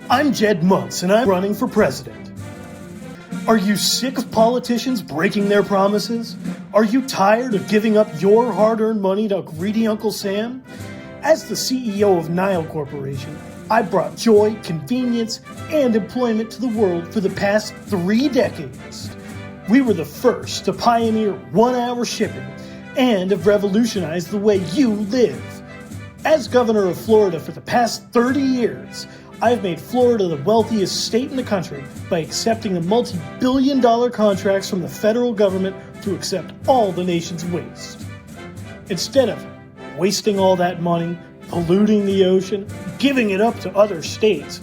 I'm Jed Muntz, and I'm running for president. Are you sick of politicians breaking their promises? Are you tired of giving up your hard-earned money to greedy Uncle Sam? As the CEO of Nile Corporation, I brought joy, convenience, and employment to the world for the past 3 decades. We were the first to pioneer 1-hour shipping and have revolutionized the way you live. As governor of Florida for the past 30 years, I've made Florida the wealthiest state in the country by accepting the multi-billion-dollar contracts from the federal government to accept all the nation's waste. Instead of wasting all that money, polluting the ocean, giving it up to other states,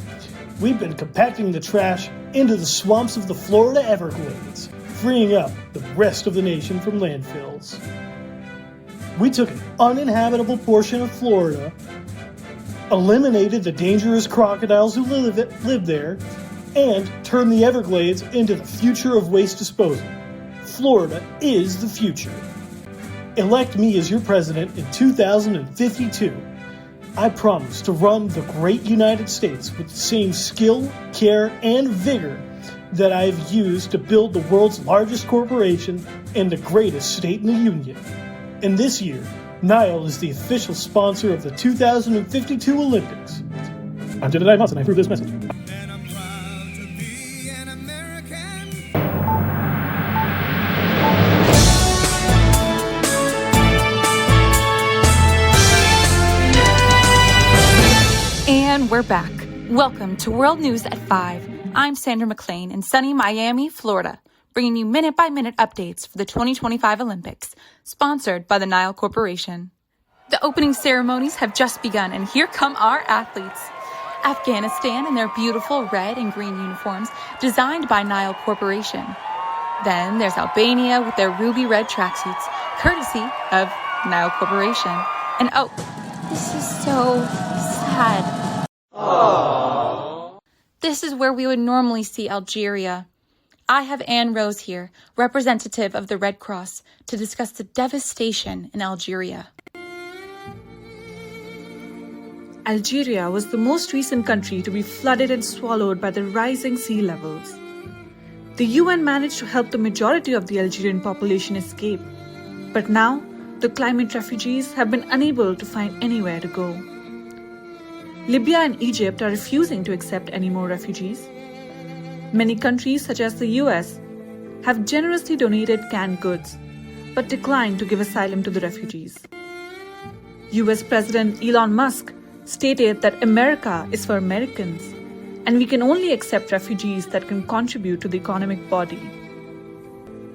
we've been compacting the trash into the swamps of the Florida Everglades, freeing up the rest of the nation from landfills. We took an uninhabitable portion of Florida, eliminated the dangerous crocodiles who live there, and turned the Everglades into the future of waste disposal. Florida is the future. Elect me as your president in 2052. I promise to run the great United States with the same skill, care, and vigor that I've used to build the world's largest corporation and the greatest state in the Union. And this year, Nile is the official sponsor of the 2052 Olympics. I'm Jedediah Moss, and I approve this message. And I'm proud to be an American. And we're back. Welcome to World News at 5. I'm Sandra McLean in sunny Miami, Florida, bringing you minute-by-minute updates for the 2025 Olympics, sponsored by the Nile Corporation. The opening ceremonies have just begun, and here come our athletes. Afghanistan in their beautiful red and green uniforms, designed by Nile Corporation. Then there's Albania with their ruby red tracksuits, courtesy of Nile Corporation. And oh, this is so sad. Aww. This is where we would normally see Algeria. I have Anne Rose here, representative of the Red Cross, to discuss the devastation in Algeria. Algeria was the most recent country to be flooded and swallowed by the rising sea levels. The UN managed to help the majority of the Algerian population escape, but now the climate refugees have been unable to find anywhere to go. Libya and Egypt are refusing to accept any more refugees. Many countries, such as the US, have generously donated canned goods, but declined to give asylum to the refugees. US President Elon Musk stated that America is for Americans, and we can only accept refugees that can contribute to the economic body.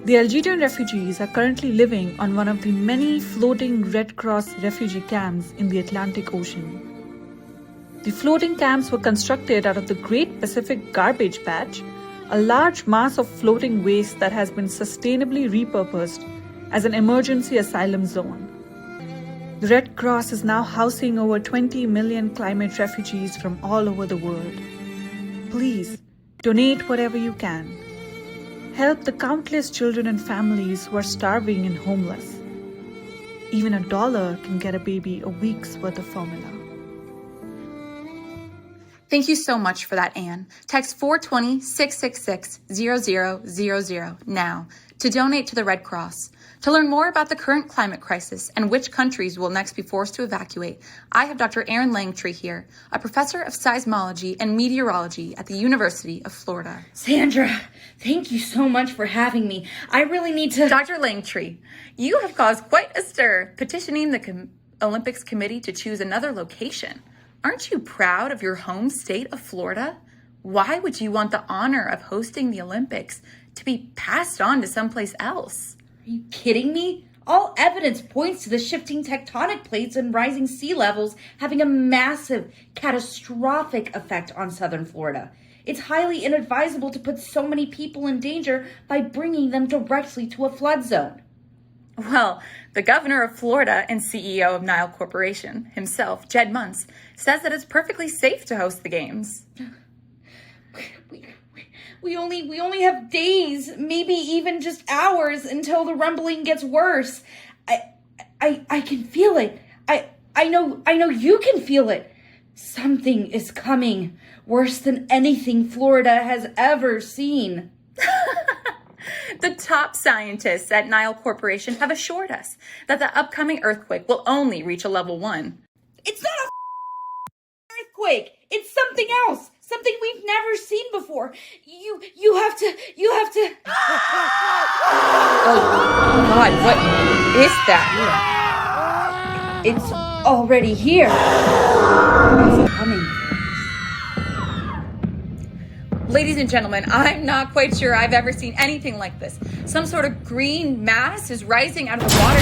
The Algerian refugees are currently living on one of the many floating Red Cross refugee camps in the Atlantic Ocean. The floating camps were constructed out of the Great Pacific Garbage Patch, a large mass of floating waste that has been sustainably repurposed as an emergency asylum zone. The Red Cross is now housing over 20 million climate refugees from all over the world. Please, donate whatever you can. Help the countless children and families who are starving and homeless. Even $1 can get a baby a week's worth of formula. Thank you so much for that, Anne. Text 420-666-0000 now to donate to the Red Cross. To learn more about the current climate crisis and which countries will next be forced to evacuate, I have Dr. Erin Langtree here, a professor of seismology and meteorology at the University of Florida. Sandra, thank you so much for having me. I really need to... Dr. Langtree, you have caused quite a stir, petitioning the Olympics Committee to choose another location. Aren't you proud of your home state of Florida? Why would you want the honor of hosting the Olympics to be passed on to someplace else? Are you kidding me? All evidence points to the shifting tectonic plates and rising sea levels having a massive, catastrophic effect on southern Florida. It's highly inadvisable to put so many people in danger by bringing them directly to a flood zone. Well, the governor of Florida and CEO of Nile Corporation himself, Jed Muntz, says that it's perfectly safe to host the games. We only have days, maybe even just hours until the rumbling gets worse. I can feel it. I know you can feel it. Something is coming, worse than anything Florida has ever seen. The top scientists at Nile Corporation have assured us that the upcoming earthquake will only reach a level 1. It's not a earthquake. It's something else. Something we've never seen before. You have to. Oh God, what is that? It's already here. It's coming. Ladies and gentlemen, I'm not quite sure I've ever seen anything like this. Some sort of green mass is rising out of the water.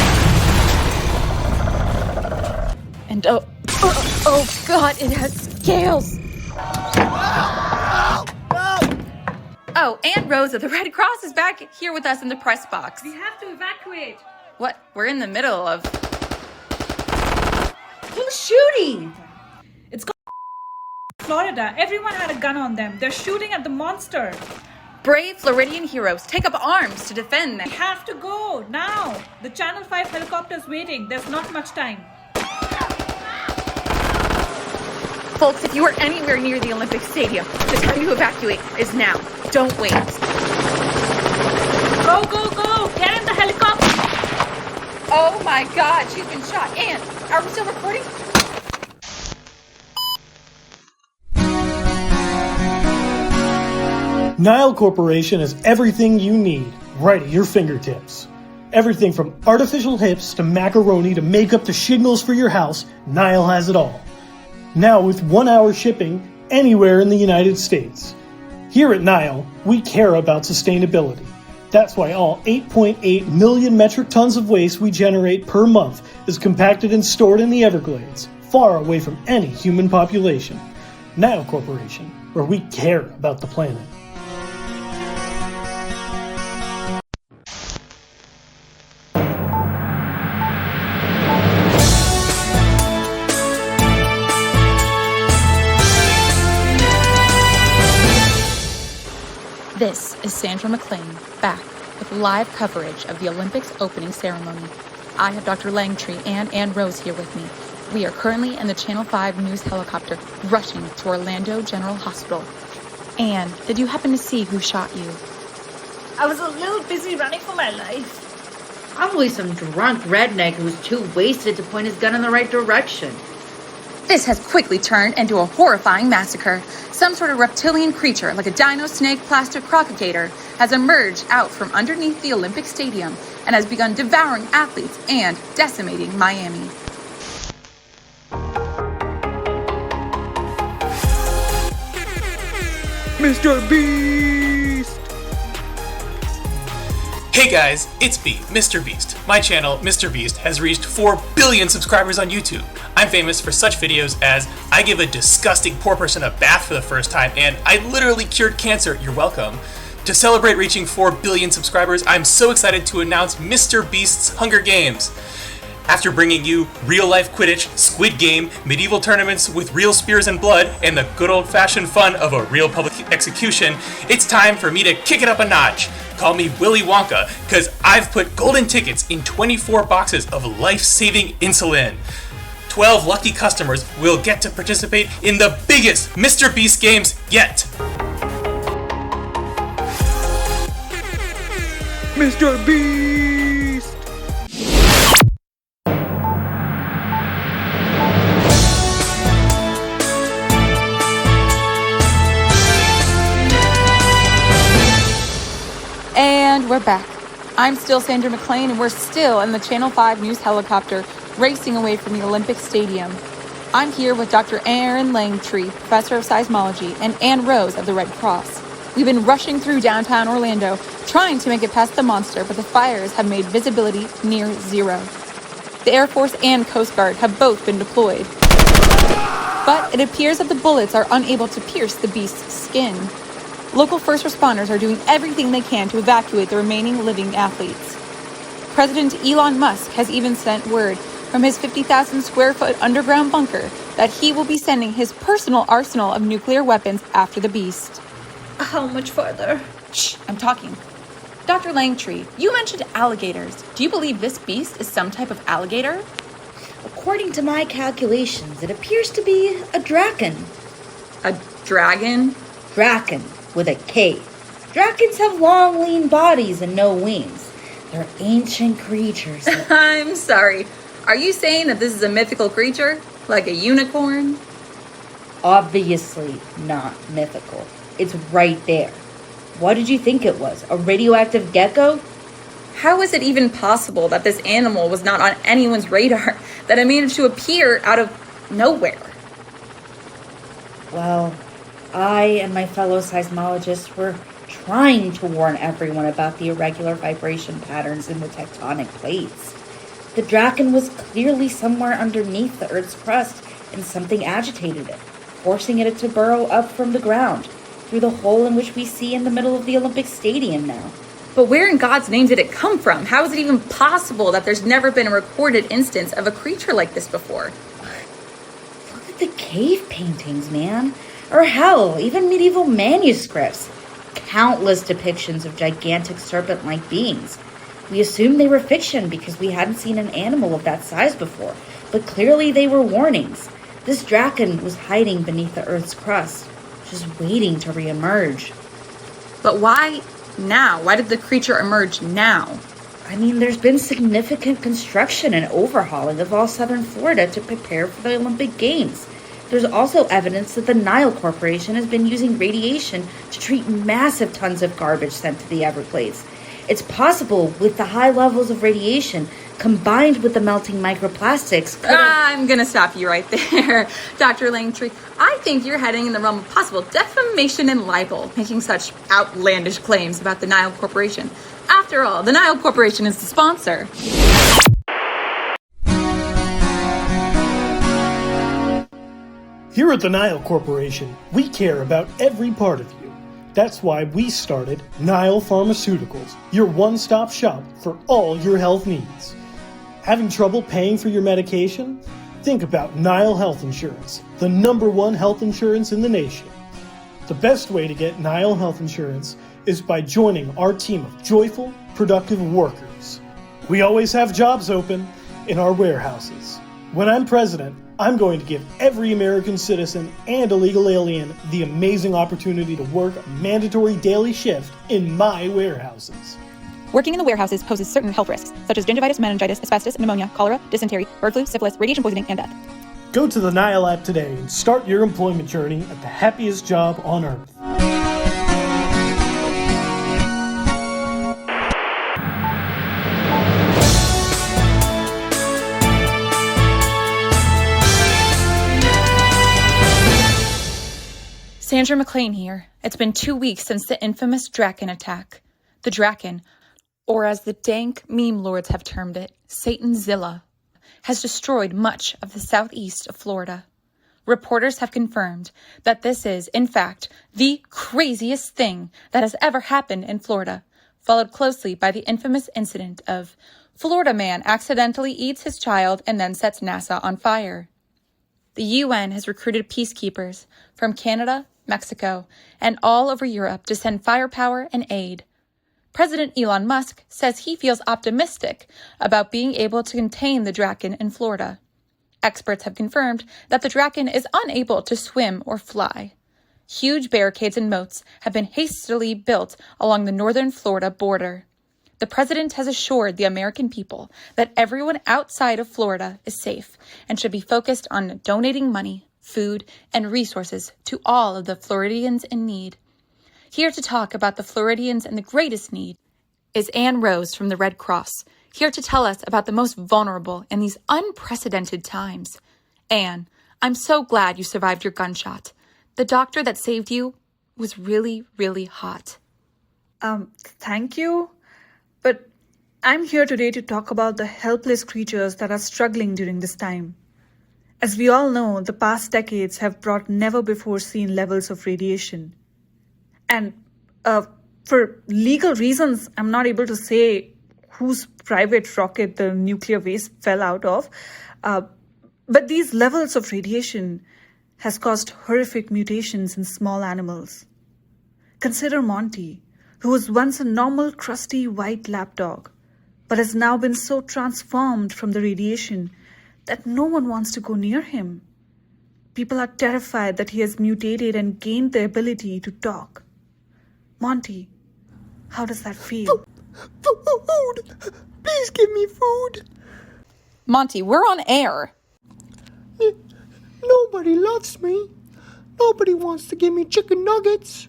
And oh God, it has scales. Oh, Aunt Rose of the Red Cross is back here with us in the press box. We have to evacuate. What? We're in the middle of... Who's shooting? It's Florida. Everyone had a gun on them. They're shooting at the monster. Brave Floridian heroes take up arms to defend them. We have to go now. The Channel 5 helicopter's waiting. There's not much time. Folks, if you are anywhere near the Olympic Stadium, the time to evacuate is now. Don't wait. Go, go, go! Get in the helicopter! Oh my God, she's been shot. Anne, are we still recording? Nile Corporation has everything you need right at your fingertips. Everything from artificial hips to macaroni to makeup to shingles for your house, Nile has it all. Now with 1-hour shipping anywhere in the United States. Here at Nile, we care about sustainability. That's why all 8.8 million metric tons of waste we generate per month is compacted and stored in the Everglades, far away from any human population. Nile Corporation, where we care about the planet. This is Sandra McLean, back with live coverage of the Olympics opening ceremony. I have Dr. Langtree and Ann Rose here with me. We are currently in the Channel 5 news helicopter rushing to Orlando General Hospital. Ann, did you happen to see who shot you? I was a little busy running for my life. Probably some drunk redneck who's too wasted to point his gun in the right direction. This has quickly turned into a horrifying massacre. Some sort of reptilian creature, like a dino snake plastic crocodigator, has emerged out from underneath the Olympic Stadium and has begun devouring athletes and decimating Miami. Mr. Beast! Hey guys, it's B, Mr. Beast. My channel, Mr. Beast, has reached 4 billion subscribers on YouTube. I'm famous for such videos as I give a disgusting poor person a bath for the first time and I literally cured cancer, you're welcome. To celebrate reaching 4 billion subscribers, I'm so excited to announce Mr. Beast's Hunger Games. After bringing you real-life Quidditch, Squid Game, medieval tournaments with real spears and blood, and the good old-fashioned fun of a real public execution, it's time for me to kick it up a notch. Call me Willy Wonka, cause I've put golden tickets in 24 boxes of life-saving insulin. 12 lucky customers will get to participate in the biggest Mr. Beast games yet. Mr. Beast! And we're back. I'm still Sandra McLean, and we're still in the Channel 5 news helicopter racing away from the Olympic Stadium. I'm here with Dr. Aaron Langtree, professor of seismology, and Ann Rose of the Red Cross. We've been rushing through downtown Orlando, trying to make it past the monster, but the fires have made visibility near zero. The Air Force and Coast Guard have both been deployed. But it appears that the bullets are unable to pierce the beast's skin. Local first responders are doing everything they can to evacuate the remaining living athletes. President Elon Musk has even sent word from his 50,000 square foot underground bunker that he will be sending his personal arsenal of nuclear weapons after the beast. How much further? Shh, I'm talking. Dr. Langtree, you mentioned alligators. Do you believe this beast is some type of alligator? according to my calculations, it appears to be a Drakon. A dragon? Drakon, with a K. Drakons have long, lean bodies and no wings. They're ancient creatures. I'm sorry. Are you saying that this is a mythical creature? Like a unicorn? Obviously not mythical. It's right there. What did you think it was? A radioactive gecko? How is it even possible that this animal was not on anyone's radar, that it managed to appear out of nowhere? Well, I and my fellow seismologists were trying to warn everyone about the irregular vibration patterns in the tectonic plates. The Drakon was clearly somewhere underneath the Earth's crust, and something agitated it, forcing it to burrow up from the ground, through the hole in which we see in the middle of the Olympic Stadium now. But where in God's name did it come from? How is it even possible that there's never been a recorded instance of a creature like this before? Look at the cave paintings, man. Or hell, even medieval manuscripts. Countless depictions of gigantic serpent-like beings. We assumed they were fiction because we hadn't seen an animal of that size before, but clearly they were warnings. This Drakon was hiding beneath the Earth's crust, just waiting to reemerge. But why now? Why did the creature emerge now? I mean, there's been significant construction and overhauling of all southern Florida to prepare for the Olympic Games. There's also evidence that the Nile Corporation has been using radiation to treat massive tons of garbage sent to the Everglades. It's possible, with the high levels of radiation, combined with the melting microplastics... I'm gonna stop you right there, Dr. Langtree. I think you're heading in the realm of possible defamation and libel, making such outlandish claims about the Nile Corporation. After all, the Nile Corporation is the sponsor. Here at the Nile Corporation, we care about every part of you. That's why we started Nile Pharmaceuticals, your one-stop shop for all your health needs. Having trouble paying for your medication? Think about Nile Health Insurance, the #1 health insurance in the nation. The best way to get Nile Health Insurance is by joining our team of joyful, productive workers. We always have jobs open in our warehouses. When I'm president, I'm going to give every American citizen and illegal alien the amazing opportunity to work a mandatory daily shift in my warehouses. Working in the warehouses poses certain health risks, such as gingivitis, meningitis, asbestos, pneumonia, cholera, dysentery, bird flu, syphilis, radiation poisoning, and death. Go to the Nile app today and start your employment journey at the happiest job on earth. Sandra McLean here. It's been 2 weeks since the infamous Drakon attack. The Drakon, or as the dank meme lords have termed it, Satanzilla, has destroyed much of the southeast of Florida. Reporters have confirmed that this is, in fact, the craziest thing that has ever happened in Florida, followed closely by the infamous incident of Florida man accidentally eats his child and then sets NASA on fire. The UN has recruited peacekeepers from Canada, Mexico, and all over Europe to send firepower and aid. President Elon Musk says he feels optimistic about being able to contain the Drakon in Florida. Experts have confirmed that the Drakon is unable to swim or fly. Huge barricades and moats have been hastily built along the northern Florida border. The president has assured the American people that everyone outside of Florida is safe and should be focused on donating money, food, and resources to all of the Floridians in need. Here to talk about the Floridians in the greatest need is Ann Rose from the Red Cross, here to tell us about the most vulnerable in these unprecedented times. Ann, I'm so glad you survived your gunshot. The doctor that saved you was really, really hot. Thank you. But I'm here today to talk about the helpless creatures that are struggling during this time. As we all know, the past decades have brought never-before-seen levels of radiation. And for legal reasons, I'm not able to say whose private rocket the nuclear waste fell out of. But these levels of radiation has caused horrific mutations in small animals. Consider Monty, who was once a normal, crusty, white lapdog, but has now been so transformed from the radiation that no one wants to go near him. People are terrified that he has mutated and gained the ability to talk. Monty, how does that feel? Food! Please give me food! Monty, we're on air. Nobody loves me. Nobody wants to give me chicken nuggets.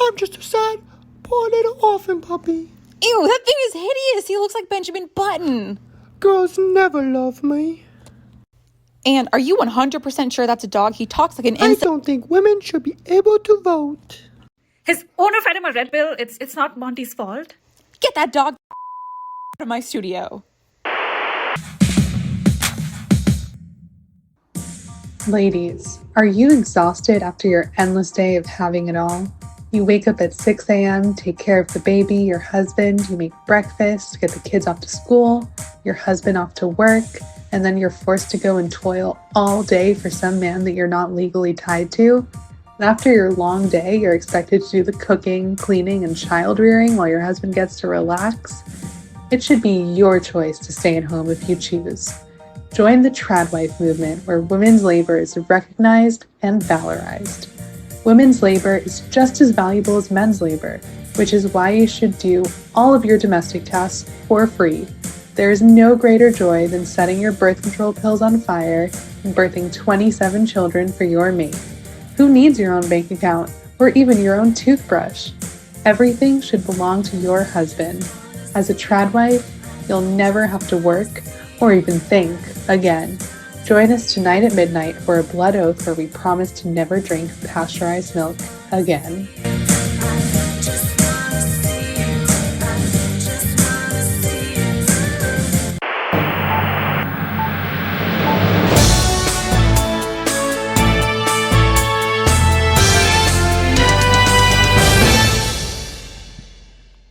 I'm just a sad, poor little orphan puppy. Ew, that thing is hideous. He looks like Benjamin Button. Girls never love me. And are you 100% sure that's a dog? He talks like an I insect. don't think women should be able to vote. His owner fed him a Red Bull. It's not Monty's fault. Get that dog out of my studio. Ladies, are you exhausted after your endless day of having it all? You wake up at 6 a.m., take care of the baby, your husband, you make breakfast, get the kids off to school, your husband off to work, and then you're forced to go and toil all day for some man that you're not legally tied to. And after your long day, you're expected to do the cooking, cleaning, and child rearing while your husband gets to relax. It should be your choice to stay at home if you choose. Join the Tradwife movement, where women's labor is recognized and valorized. Women's labor is just as valuable as men's labor, which is why you should do all of your domestic tasks for free. There is no greater joy than setting your birth control pills on fire and birthing 27 children for your mate. Who needs your own bank account or even your own toothbrush? Everything should belong to your husband. As a Tradwife, you'll never have to work or even think again. Join us tonight at midnight for a blood oath where we promise to never drink pasteurized milk again.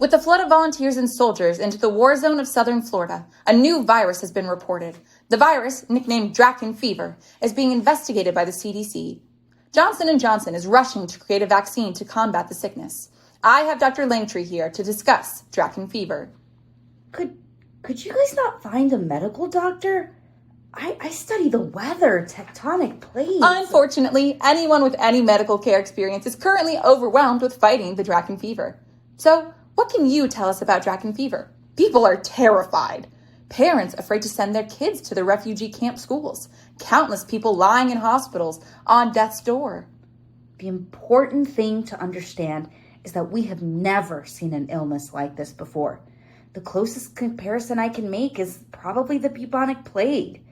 With the flood of volunteers and soldiers into the war zone of southern Florida, a new virus has been reported. The virus, nicknamed Drakon fever, is being investigated by the CDC. Johnson & Johnson is rushing to create a vaccine to combat the sickness. I have Dr. Langtree here to discuss Drakon fever. Could you guys not find a medical doctor? I study the weather, tectonic plates. Unfortunately, anyone with any medical care experience is currently overwhelmed with fighting the Drakon fever. So, what can you tell us about Drakon fever? People are terrified. Parents afraid to send their kids to the refugee camp schools. Countless people lying in hospitals on death's door. The important thing to understand is that we have never seen an illness like this before. The closest comparison I can make is probably the bubonic plague.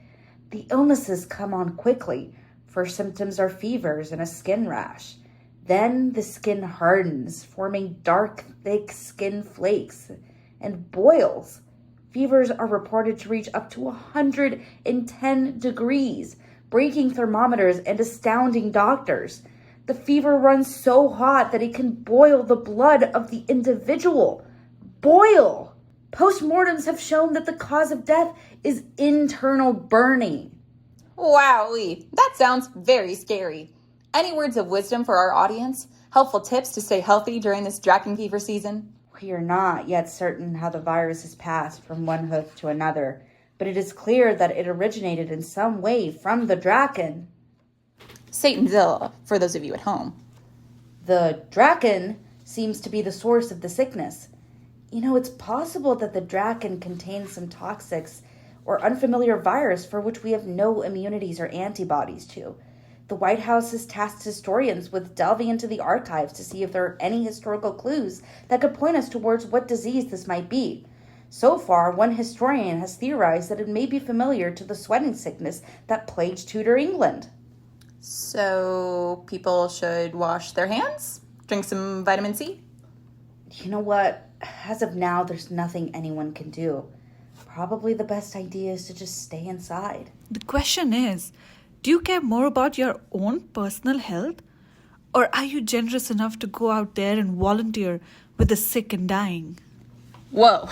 The illnesses come on quickly. First symptoms are fevers and a skin rash. Then the skin hardens, forming dark, thick skin flakes and boils. Fevers are reported to reach up to 110 degrees, breaking thermometers and astounding doctors. The fever runs so hot that it can boil the blood of the individual. Boil! Postmortems have shown that the cause of death is internal burning. Wowee, that sounds very scary. Any words of wisdom for our audience? Helpful tips to stay healthy during this Drakon fever season? We are not yet certain how the virus has passed from one hoof to another, but it is clear that it originated in some way from the Drakon. Satanzilla, for those of you at home. The Drakon seems to be the source of the sickness. You know, it's possible that the Drakon contains some toxics or unfamiliar virus for which we have no immunities or antibodies to. The White House has tasked historians with delving into the archives to see if there are any historical clues that could point us towards what disease this might be. So far, one historian has theorized that it may be familiar to the sweating sickness that plagued Tudor England. So people should wash their hands? Drink some vitamin C? You know what? As of now, there's nothing anyone can do. Probably the best idea is to just stay inside. The question is, do you care more about your own personal health? Or are you generous enough to go out there and volunteer with the sick and dying? Whoa,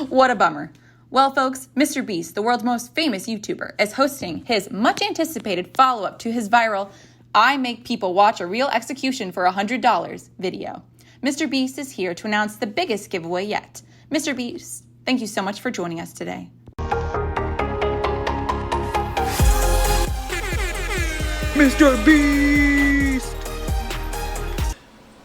what a bummer. Well, folks, Mr. Beast, the world's most famous YouTuber, is hosting his much-anticipated follow-up to his viral I Make People Watch a Real Execution for $100 video. Mr. Beast is here to announce the biggest giveaway yet. Mr. Beast, thank you so much for joining us today. Mr. Beast!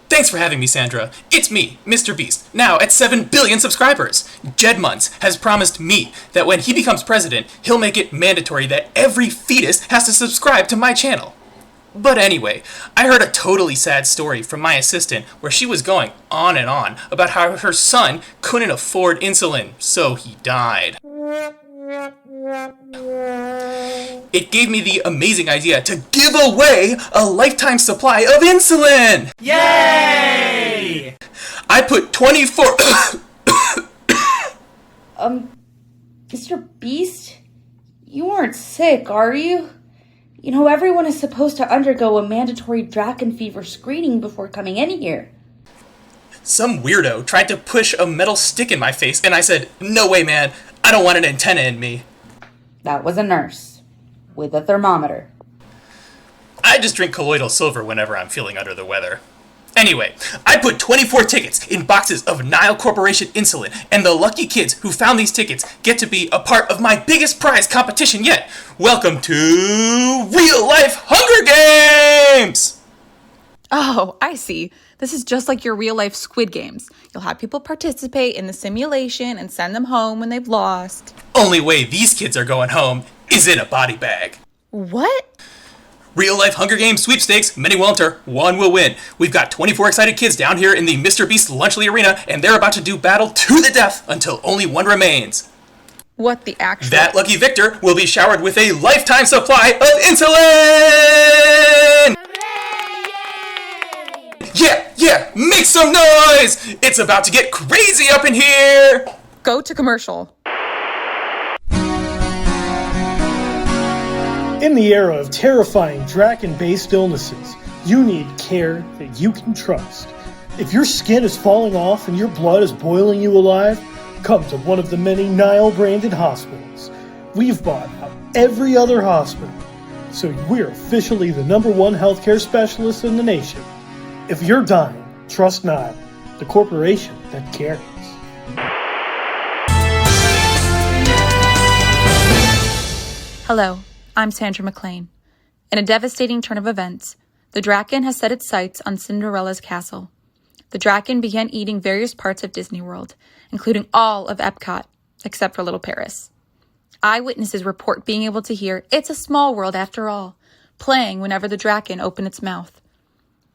Thanks for having me, Sandra. It's me, Mr. Beast, now at 7 billion subscribers. Jed Munz has promised me that when he becomes president, he'll make it mandatory that every fetus has to subscribe to my channel. But anyway, I heard a totally sad story from my assistant where she was going on and on about how her son couldn't afford insulin, so he died. It gave me the amazing idea to give away a lifetime supply of insulin! Yay! I put 24... Mr. Beast? You aren't sick, are you? You know, everyone is supposed to undergo a mandatory Drakon fever screening before coming in here. Some weirdo tried to push a metal stick in my face, and I said, no way, man, I don't want an antenna in me. That was a nurse. With a thermometer. I just drink colloidal silver whenever I'm feeling under the weather. Anyway, I put 24 tickets in boxes of Nile Corporation insulin, and the lucky kids who found these tickets get to be a part of my biggest prize competition yet. Welcome to Real Life Hunger Games! Oh, I see. This is just like your real-life Squid Games. You'll have people participate in the simulation and send them home when they've lost. Only way these kids are going home is in a body bag. What? Real Life Hunger Games sweepstakes, many will enter, one will win. We've got 24 excited kids down here in the Mr. Beast Lunchley Arena, and they're about to do battle to the death until only one remains. What the actual... That lucky victor will be showered with a lifetime supply of insulin! Yeah, make some noise! It's about to get crazy up in here! Go to commercial. In the era of terrifying Drakon-based illnesses, you need care that you can trust. If your skin is falling off and your blood is boiling you alive, come to one of the many Nile-branded hospitals. We've bought out every other hospital, so we're officially the #1 healthcare specialist in the nation. If you're dying, trust Nile, the corporation that cares. Hello, I'm Sandra McLean. In a devastating turn of events, the Drakon has set its sights on Cinderella's castle. The Drakon began eating various parts of Disney World, including all of Epcot, except for Little Paris. Eyewitnesses report being able to hear "It's a Small World After All" playing whenever the Drakon opened its mouth.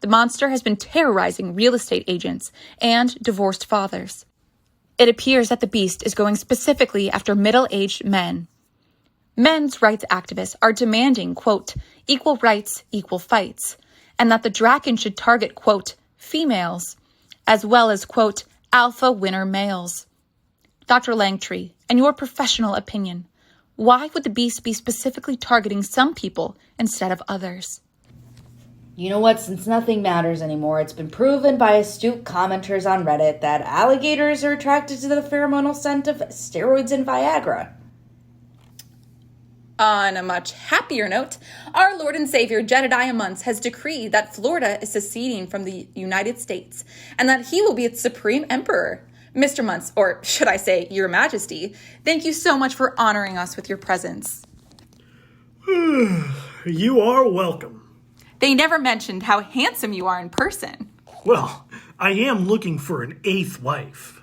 The monster has been terrorizing real estate agents and divorced fathers. It appears that the beast is going specifically after middle-aged men. Men's rights activists are demanding, quote, equal rights, equal fights, and that the Drakon should target, quote, females, as well as, quote, alpha winner males. Dr. Langtree, in your professional opinion, why would the beast be specifically targeting some people instead of others? You know what? Since nothing matters anymore, it's been proven by astute commenters on Reddit that alligators are attracted to the pheromonal scent of steroids and Viagra. On a much happier note, our Lord and Savior Jedediah Munz has decreed that Florida is seceding from the United States and that he will be its supreme emperor. Mr. Munz, or should I say, Your Majesty, thank you so much for honoring us with your presence. You are welcome. They never mentioned how handsome you are in person. Well, I am looking for an 8th wife.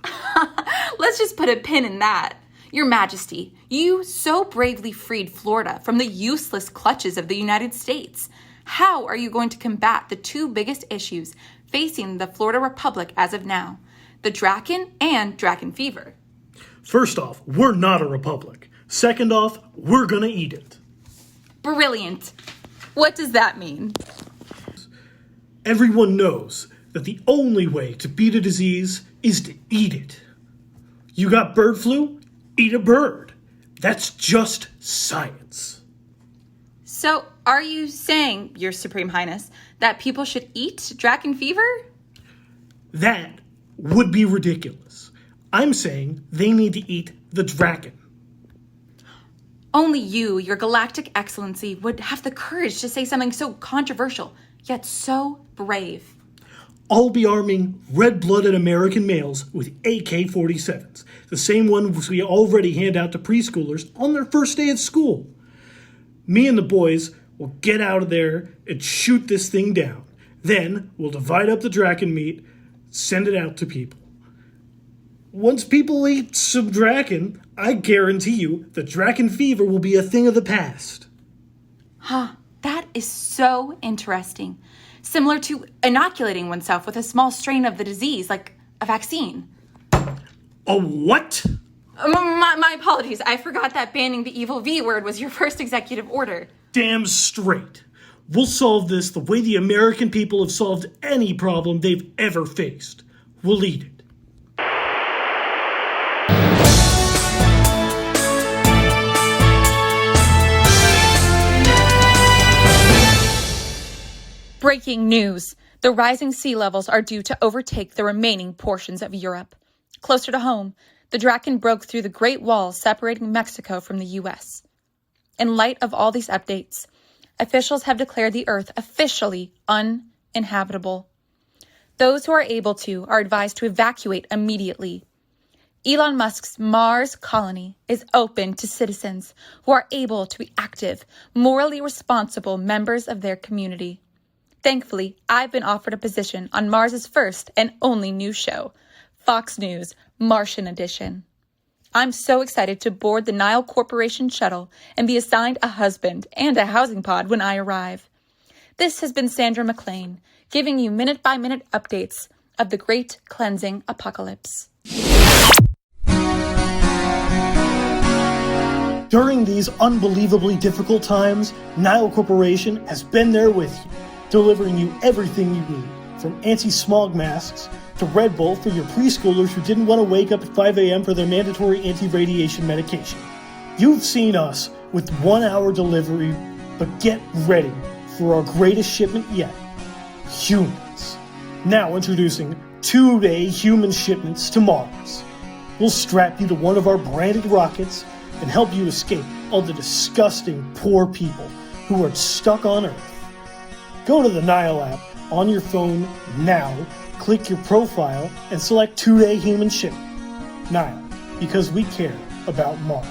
Let's just put a pin in that. Your Majesty, you so bravely freed Florida from the useless clutches of the United States. How are you going to combat the two biggest issues facing the Florida Republic as of now? The Drakon and Drakon fever. First off, we're not a republic. Second off, we're gonna eat it. Brilliant. What does that mean? Everyone knows that the only way to beat a disease is to eat it. You got bird flu? Eat a bird. That's just science. So, are you saying, Your Supreme Highness, that people should eat Drakon fever? That would be ridiculous. I'm saying they need to eat the Drakon. Only you, Your Galactic Excellency, would have the courage to say something so controversial, yet so brave. I'll be arming red-blooded American males with AK-47s, the same ones we already hand out to preschoolers on their first day of school. Me and the boys We'll get out of there and shoot this thing down. Then we'll divide up the Drakon meat, send it out to people. Once people eat some Drakon, I guarantee you the Drakon fever will be a thing of the past. That is so interesting. Similar to inoculating oneself with a small strain of the disease, like a vaccine. A what? My apologies. I forgot that banning the evil V word was your first executive order. Damn straight. We'll solve this the way the American people have solved any problem they've ever faced. We'll eat it. Breaking news. The rising sea levels are due to overtake the remaining portions of Europe. Closer to home, the Drakon broke through the Great Wall separating Mexico from the U.S. In light of all these updates, officials have declared the Earth officially uninhabitable. Those who are able to are advised to evacuate immediately. Elon Musk's Mars colony is open to citizens who are able to be active, morally responsible members of their community. Thankfully, I've been offered a position on Mars's first and only news show, Fox News Martian Edition. I'm so excited to board the Nile Corporation shuttle and be assigned a husband and a housing pod when I arrive. This has been Sandra McLean, giving you minute-by-minute updates of the Great Cleansing Apocalypse. During these unbelievably difficult times, Nile Corporation has been there with you, delivering you everything you need, from anti-smog masks to Red Bull for your preschoolers who didn't want to wake up at 5 a.m. for their mandatory anti-radiation medication. You've seen us with 1-hour delivery, but get ready for our greatest shipment yet, humans. Now introducing 2-day human shipments to Mars. We'll strap you to one of our branded rockets and help you escape all the disgusting poor people who are stuck on Earth. Go to the Nile app on your phone now, click your profile, and select 2-day human shipment. Nile, because we care about Mars.